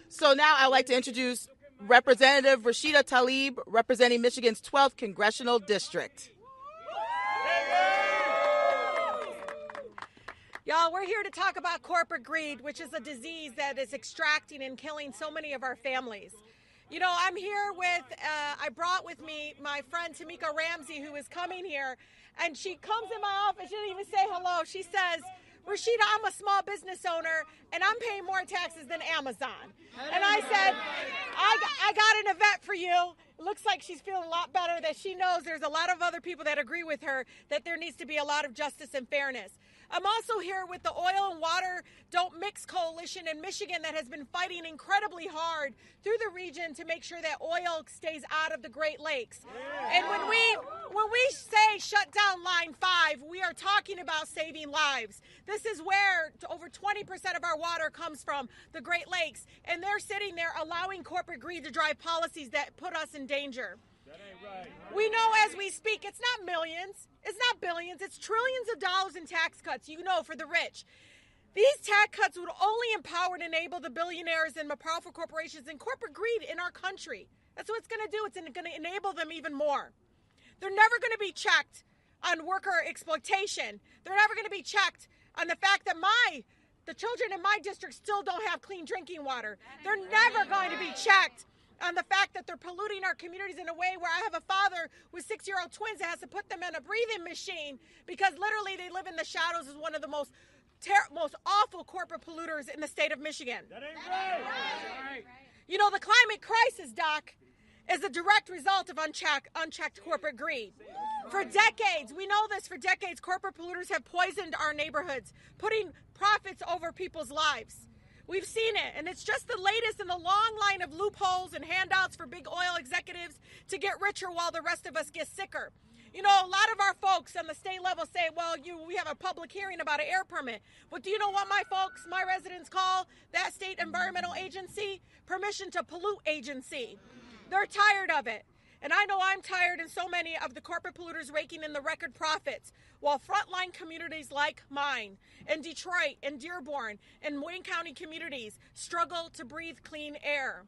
So now I'd like to introduce Representative Rashida Tlaib, representing Michigan's 12th Congressional District. Y'all, we're here to talk about corporate greed, which is a disease that is extracting and killing so many of our families. You know, I'm here with, I brought with me my friend Tamika Ramsey, who is coming here, and she comes in my office, she didn't even say hello. She says, Rashida, I'm a small business owner, and I'm paying more taxes than Amazon. And I said, I got an event for you. It looks like she's feeling a lot better, that she knows there's a lot of other people that agree with her that there needs to be a lot of justice and fairness. I'm also here with the Oil and Water Don't Mix Coalition in Michigan that has been fighting incredibly hard through the region to make sure that oil stays out of the Great Lakes. And when we say shut down Line 5, we are talking about saving lives. This is where over 20% of our water comes from, the Great Lakes, and they're sitting there allowing corporate greed to drive policies that put us in danger. We know as we speak, it's not millions, it's not billions, it's trillions of dollars in tax cuts, you know, for the rich. These tax cuts would only empower and enable the billionaires and powerful corporations and corporate greed in our country. That's what it's going to do. It's going to enable them even more. They're never going to be checked on worker exploitation. They're never going to be checked on the fact that the children in my district still don't have clean drinking water. They're never going to be checked on the fact that they're polluting our communities in a way where I have a father with 6-year-old twins that has to put them in a breathing machine because literally they live in the shadows as one of the most awful corporate polluters in the state of Michigan. That ain't right. You know, the climate crisis, Doc, is a direct result of unchecked corporate greed. For decades, we know this, for decades, corporate polluters have poisoned our neighborhoods, putting profits over people's lives. We've seen it, and it's just the latest in the long line of loopholes and handouts for big oil executives to get richer while the rest of us get sicker. You know, a lot of our folks on the state level say, well, we have a public hearing about an air permit. But do you know what my residents call that state environmental agency? Permission to pollute agency. They're tired of it. And I know I'm tired, and so many of the corporate polluters raking in the record profits, while frontline communities like mine, in Detroit, and Dearborn, and Wayne County communities struggle to breathe clean air.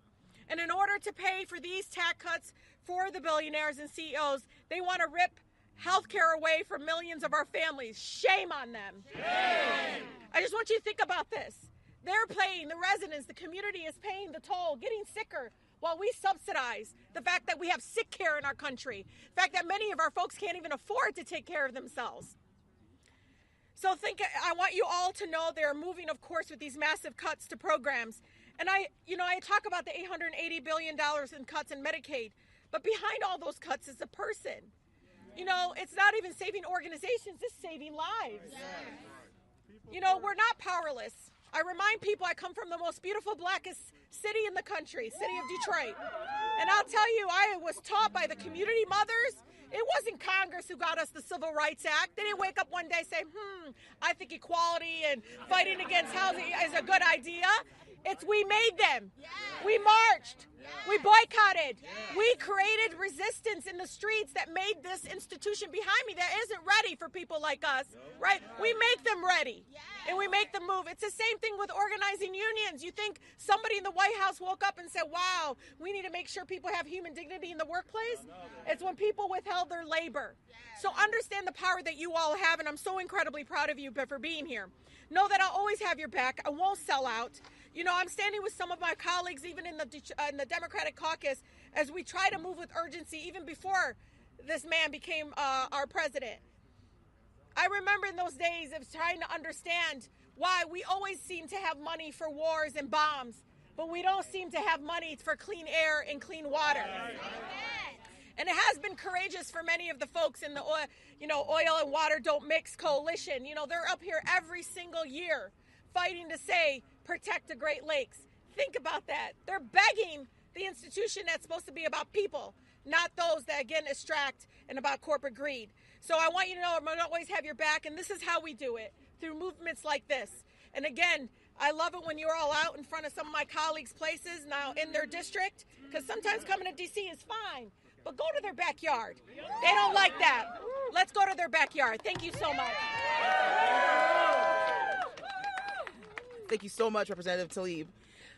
And in order to pay for these tax cuts for the billionaires and CEOs, they want to rip health care away from millions of our families. Shame on them. Shame. I just want you to think about this. They're paying, the residents, the community is paying the toll, getting sicker, while we subsidize the fact that we have sick care in our country, the fact that many of our folks can't even afford to take care of themselves. So I want you all to know they're moving, of course, with these massive cuts to programs. And I talk about the $880 billion in cuts in Medicaid, but behind all those cuts is a person. You know, it's not even saving organizations, it's saving lives. You know, we're not powerless. I remind people I come from the most beautiful, blackest city in the country, city of Detroit. And I'll tell you, I was taught by the community mothers. It wasn't Congress who got us the Civil Rights Act. They didn't wake up one day and say, I think equality and fighting against housing is a good idea. It's we made them. We marched. We boycotted. We created resistance in the streets that made this institution behind me that isn't ready for people like us, right? We make them ready, and we make them move. It's the same thing with organizing unions. You think somebody in the White House woke up and said, wow, we need to make sure people have human dignity in the workplace? It's when people withheld their labor. So understand the power that you all have, and I'm so incredibly proud of you for being here. Know that I'll always have your back. I won't sell out. You know, I'm standing with some of my colleagues, even in the Democratic caucus, as we try to move with urgency, even before this man became our president. I remember in those days of trying to understand why we always seem to have money for wars and bombs, but we don't seem to have money for clean air and clean water. And it has been courageous for many of the folks in the Oil and Water Don't Mix Coalition. You know, they're up here every single year fighting to say, protect the Great Lakes. Think about that. They're begging the institution that's supposed to be about people, not those that, again, extract and about corporate greed. So I want you to know I'm going to always have your back, and this is how we do it, through movements like this. And again, I love it when you're all out in front of some of my colleagues' places now in their district, because sometimes coming to D.C. is fine, but go to their backyard. They don't like that. Let's go to their backyard. Thank you so much. Thank you so much, Representative Tlaib.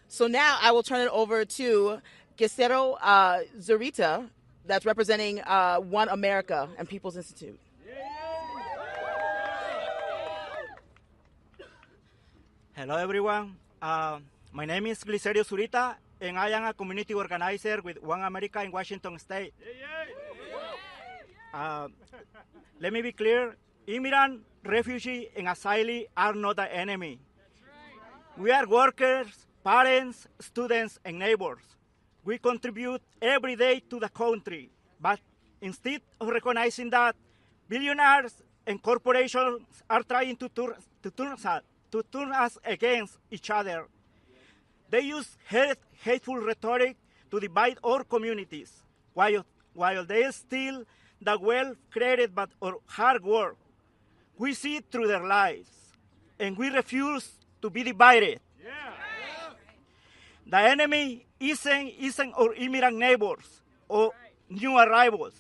So now I will turn it over to Gisero Zurita, that's representing One America and People's Institute. Hello, everyone. My name is Glicerio Zurita, and I am a community organizer with One America in Washington State. Let me be clear. Immigrant, refugee, and asylee are not the enemy. We are workers, parents, students, and neighbors. We contribute every day to the country, but instead of recognizing that, billionaires and corporations are trying to turn us against each other. They use hateful rhetoric to divide our communities, while they steal the wealth created by our hard work. We see through their lives, and we refuse to be divided. The enemy isn't our immigrant neighbors or new arrivals.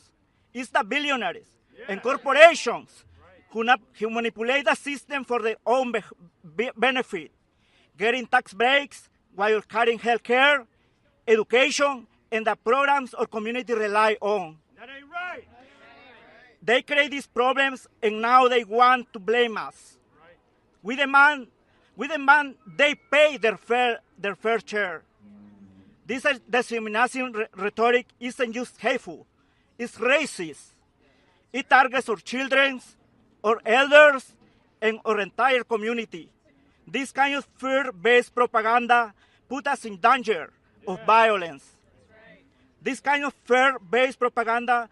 It's the billionaires and corporations who manipulate the system for their own benefit, getting tax breaks while cutting health care, education, and the programs our community rely on. That ain't right. They create these problems, and now they want to blame us. We demand they pay their fair share. This discrimination rhetoric isn't just hateful, it's racist. It targets our children, our elders, and our entire community. This kind of fear-based propaganda puts us in danger of violence. This kind of fear-based propaganda,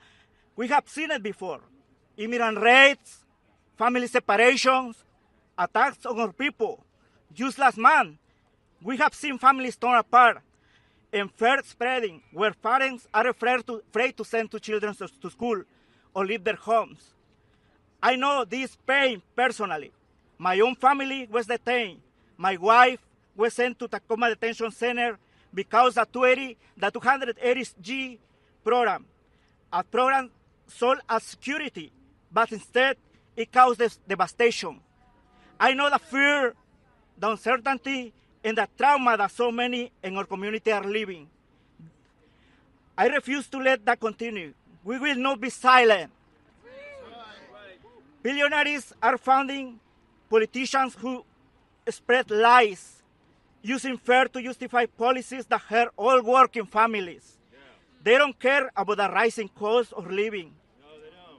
we have seen it before. Immigrant raids, family separations, attacks on our people. Just last month, we have seen families torn apart and fear spreading where parents are afraid to send two children to school or leave their homes. I know this pain personally. My own family was detained. My wife was sent to Tacoma Detention Center because the 280G program, a program sold as security, but instead it causes devastation. I know the fear, the uncertainty, and the trauma that so many in our community are living. I refuse to let that continue. We will not be silent. Billionaires are funding politicians who spread lies, using fear to justify policies that hurt all working families. They don't care about the rising cost of living,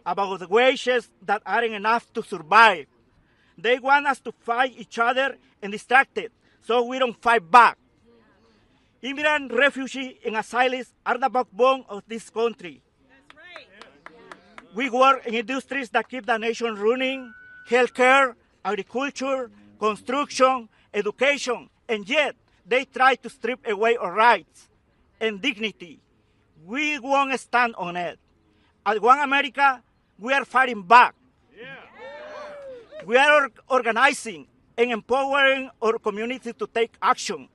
about the wages that aren't enough to survive. They want us to fight each other and distracted, so we don't fight back. Immigrant, refugees, and asylees are the backbone of this country. That's right. We work in industries that keep the nation running: healthcare, agriculture, construction, education, and yet they try to strip away our rights and dignity. We won't stand on it. At One America, we are fighting back. We are organizing and empowering our community to take action,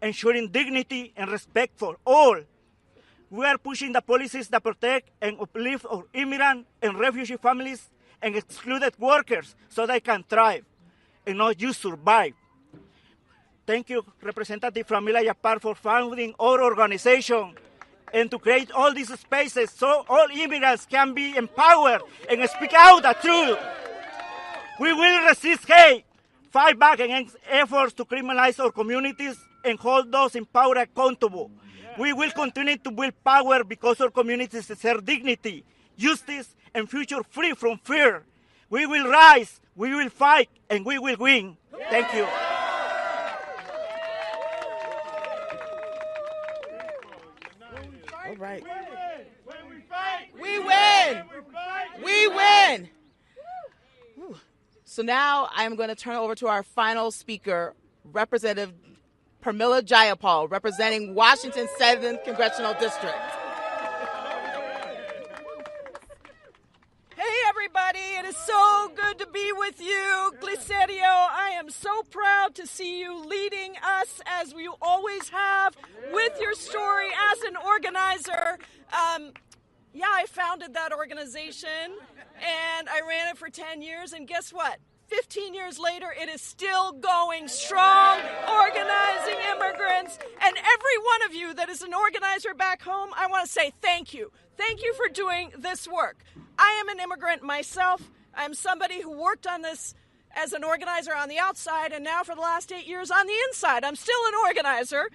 ensuring dignity and respect for all. We are pushing the policies that protect and uplift our immigrant and refugee families and excluded workers so they can thrive and not just survive. Thank you, Representative Framila Yapar, for founding our organization and to create all these spaces so all immigrants can be empowered and speak out the truth. We will resist hate, fight back against efforts to criminalize our communities, and hold those in power accountable. We will continue to build power because our communities deserve dignity, justice, and future free from fear. We will rise, we will fight, and we will win. Thank you. All right. We win. We win. So now I am going to turn over to our final speaker, Representative Pramila Jayapal, representing Washington 7th Congressional District. Hey, everybody. It is so good to be with you. Glicerio, I am so proud to see you leading us, as you always have, with your story as an organizer. I founded that organization, and I ran it for 10 years, and guess what? 15 years later, it is still going strong, organizing immigrants. And every one of you that is an organizer back home, I want to say thank you. Thank you for doing this work. I am an immigrant myself. I'm somebody who worked on this as an organizer on the outside, and now for the last 8 years on the inside. I'm still an organizer,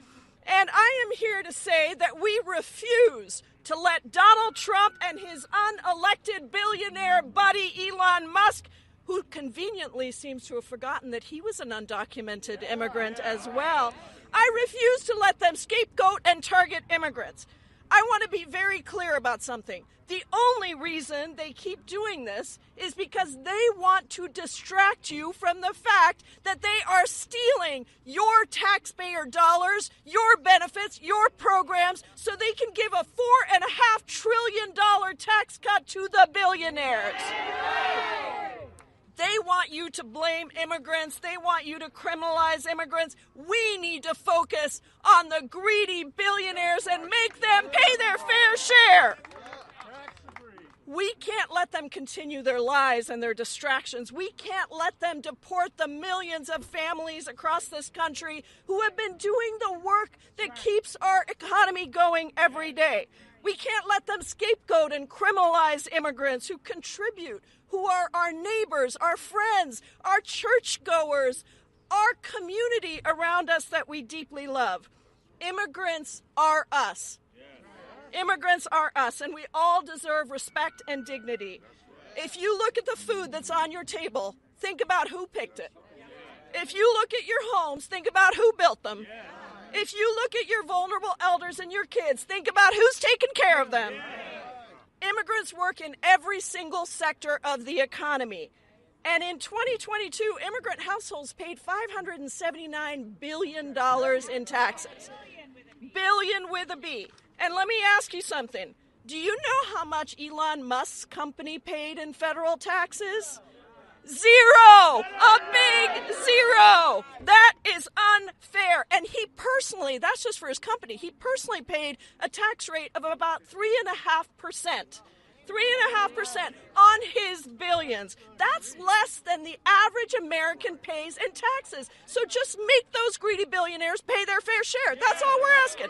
and I am here to say that we refuse to let Donald Trump and his unelected billionaire buddy Elon Musk, who conveniently seems to have forgotten that he was an undocumented immigrant as well, I refuse to let them scapegoat and target immigrants. I want to be very clear about something. The only reason they keep doing this is because they want to distract you from the fact that they are stealing your taxpayer dollars, your benefits, your programs, so they can give a $4.5 trillion tax cut to the billionaires. They want you to blame immigrants. They want you to criminalize immigrants. We need to focus on the greedy billionaires and make them pay their fair share. We can't let them continue their lies and their distractions. We can't let them deport the millions of families across this country who have been doing the work that keeps our economy going every day. We can't let them scapegoat and criminalize immigrants who contribute, who are our neighbors, our friends, our churchgoers, our community around us that we deeply love. Immigrants are us. Immigrants are us, and we all deserve respect and dignity. If you look at the food that's on your table, think about who picked it. If you look at your homes, think about who built them. If you look at your vulnerable elders and your kids, think about who's taking care of them. Immigrants work in every single sector of the economy. And in 2022, immigrant households paid $579 billion in taxes. Billion with a B. And let me ask you something. Do you know how much Elon Musk's company paid in federal taxes? Zero! A big zero! That is unfair. And he personally, that's just for his company, he personally paid a tax rate of about 3.5%. 3.5% on his billions. That's less than the average American pays in taxes. So just make those greedy billionaires pay their fair share. That's all we're asking.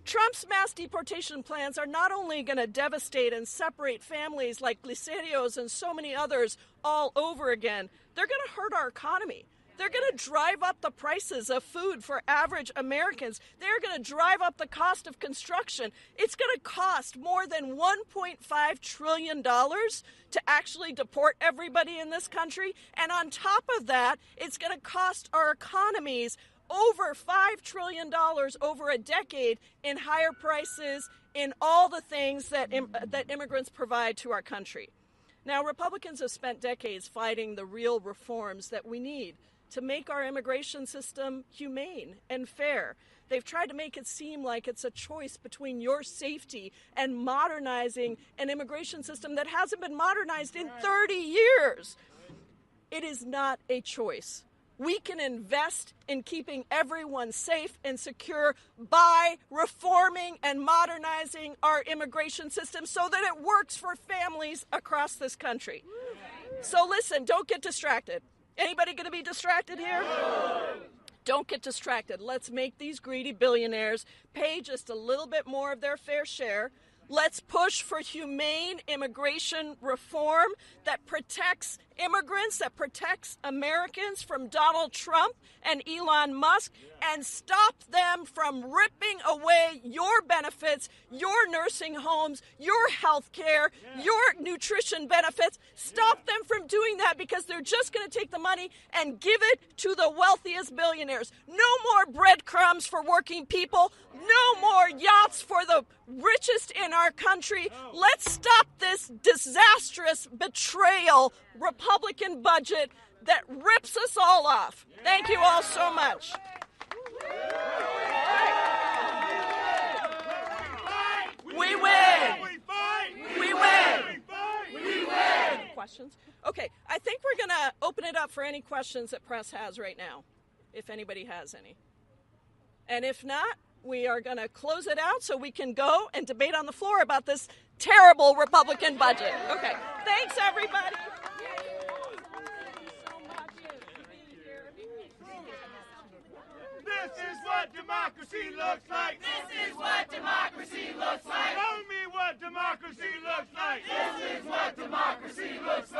Trump's mass deportation plans are not only going to devastate and separate families like Glicerios and so many others all over again, they're going to hurt our economy. They're going to drive up the prices of food for average Americans. They're going to drive up the cost of construction. It's going to cost more than $1.5 trillion to actually deport everybody in this country. And on top of that, it's going to cost our economies over $5 trillion over a decade in higher prices, in all the things that immigrants provide to our country. Now, Republicans have spent decades fighting the real reforms that we need to make our immigration system humane and fair. They've tried to make it seem like it's a choice between your safety and modernizing an immigration system that hasn't been modernized in 30 years. It is not a choice. We can invest in keeping everyone safe and secure by reforming and modernizing our immigration system so that it works for families across this country. So listen, don't get distracted. Anybody going to be distracted here? Don't get distracted. Let's make these greedy billionaires pay just a little bit more of their fair share. Let's push for humane immigration reform that protects immigrants, that protects Americans from Donald Trump and Elon Musk, and stop them from ripping away your benefits, your nursing homes, your health care, your nutrition benefits. Stop them from doing that because they're just going to take the money and give it to the wealthiest billionaires. No more breadcrumbs for working people. No more yachts for the richest in our country. Let's stop this disastrous betrayal Republican budget that rips us all off. Thank you all so much. We win. We win. We win. Questions? Okay, I think we're going to open it up for any questions that press has right now, if anybody has any. And if not, we are going to close it out so we can go and debate on the floor about this terrible Republican budget. Okay, thanks everybody. This is what democracy looks like. This is what democracy looks like. Show me what democracy looks like. This is what democracy looks